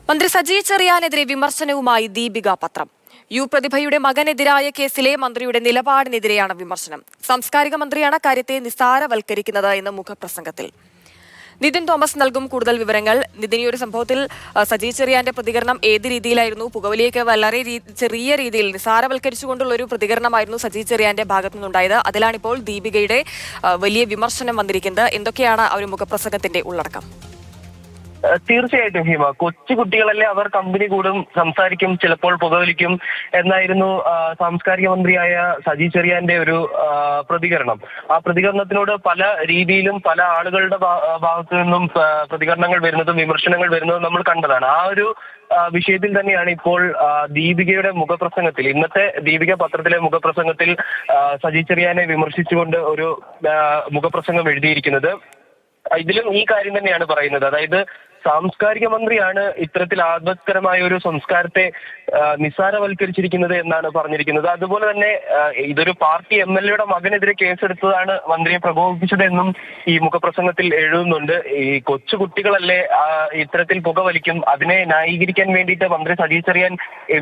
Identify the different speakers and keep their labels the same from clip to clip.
Speaker 1: മന്ത്രി സജി ചെറിയാനെതിരെ വിമർശനവുമായി ദീപിക പത്രം. യു പ്രതിഭയുടെ മകനെതിരായ കേസിലെ മന്ത്രിയുടെ നിലപാടിനെതിരെയാണ് വിമർശനം. സാംസ്കാരിക മന്ത്രിയാണ് കാര്യത്തെ നിസ്സാരവൽക്കരിക്കുന്നത് എന്ന മുഖപ്രസംഗത്തിൽ. നിതിൻ തോമസ് നൽകും കൂടുതൽ വിവരങ്ങൾ. നിതിൻ, ഈ ഒരു സംഭവത്തിൽ സജി ചെറിയാന്റെ പ്രതികരണം ഏത് രീതിയിലായിരുന്നു? പുകവലിയൊക്കെ വളരെ ചെറിയ രീതിയിൽ നിസ്സാരവൽക്കരിച്ചുകൊണ്ടുള്ള ഒരു പ്രതികരണമായിരുന്നു സജി ചെറിയാന്റെ ഭാഗത്തു നിന്നുണ്ടായത്. അതിലാണിപ്പോൾ ദീപികയുടെ വലിയ വിമർശനം വന്നിരിക്കുന്നത്. എന്തൊക്കെയാണ് ആ ഒരു മുഖപ്രസംഗത്തിന്റെ ഉള്ളടക്കം?
Speaker 2: തീർച്ചയായിട്ടും ഹിമ, കൊച്ചു കുട്ടികളല്ലേ, അവർ കമ്പനി കൂടും, സംസാരിക്കും, ചിലപ്പോൾ പുകവലിക്കും എന്നായിരുന്നു സാംസ്കാരിക മന്ത്രിയായ സജി ചെറിയാന്റെ ഒരു പ്രതികരണം. ആ പ്രതികരണത്തിനോട് പല രീതിയിലും പല ആളുകളുടെ ഭാഗത്തു നിന്നും പ്രതികരണങ്ങൾ വരുന്നതും വിമർശനങ്ങൾ വരുന്നതും നമ്മൾ കണ്ടതാണ്. ആ ഒരു വിഷയത്തിൽ തന്നെയാണ് ഇപ്പോൾ ദീപികയുടെ മുഖപ്രസംഗത്തിൽ, ഇന്നത്തെ ദീപിക പത്രത്തിലെ മുഖപ്രസംഗത്തിൽ സജി ചെറിയാനെ വിമർശിച്ചുകൊണ്ട് ഒരു മുഖപ്രസംഗം എഴുതിയിരിക്കുന്നത്. ഇതിലും ഈ കാര്യം തന്നെയാണ് പറയുന്നത്. അതായത് സാംസ്കാരിക മന്ത്രിയാണ് ഇത്തരത്തിൽ ആപത്കരമായ ഒരു സംസ്കാരത്തെ നിസ്സാരവൽക്കരിച്ചിരിക്കുന്നത് എന്നാണ് പറഞ്ഞിരിക്കുന്നത്. അതുപോലെ തന്നെ ഇതൊരു പാർട്ടി MLA മകനെതിരെ കേസെടുത്തതാണ് മന്ത്രിയെ പ്രകോപിപ്പിച്ചതെന്നും ഈ മുഖപ്രസംഗത്തിൽ എഴുതുന്നുണ്ട്. ഈ കൊച്ചു കുട്ടികളല്ലേ ഇത്തരത്തിൽ പുകവലിക്കും, അതിനെ ന്യായീകരിക്കാൻ വേണ്ടിയിട്ട് മന്ത്രി സജി ചെറിയാൻ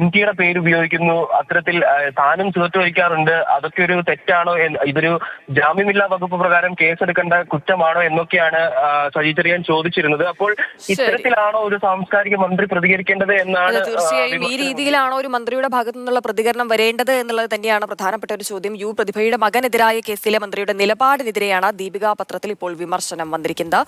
Speaker 2: MTയുടെ പേര് ഉപയോഗിക്കുന്നു, അത്തരത്തിൽ താനും ചേർത്ത് വയ്ക്കാറുണ്ട്, അതൊക്കെ ഒരു തെറ്റാണോ, ഇതൊരു ജാമ്യമില്ലാ വകുപ്പ് പ്രകാരം കേസെടുക്കേണ്ട കുറ്റമാണോ എന്നൊക്കെയാണ് സജി ചെറിയാൻ ചോദിച്ചിരുന്നത്. അപ്പോൾ ഇത്തരത്തിലാണോ ഒരു സാംസ്കാരിക മന്ത്രി പ്രതികരിക്കേണ്ടത് എന്നാണ്.
Speaker 1: തീർച്ചയായും ഈ രീതിയിലാണോ ഒരു മന്ത്രിയുടെ ഭാഗത്തു നിന്നുള്ള പ്രതികരണം വരേണ്ടത് എന്നുള്ളത് തന്നെയാണ് പ്രധാനപ്പെട്ട ഒരു ചോദ്യം. യു പ്രതിഭയുടെ മകനെതിരായ കേസിലെ മന്ത്രിയുടെ നിലപാടിനെതിരെയാണ് ദീപിക പത്രത്തിൽ ഇപ്പോൾ വിമർശനം വന്നിരിക്കുന്നത്.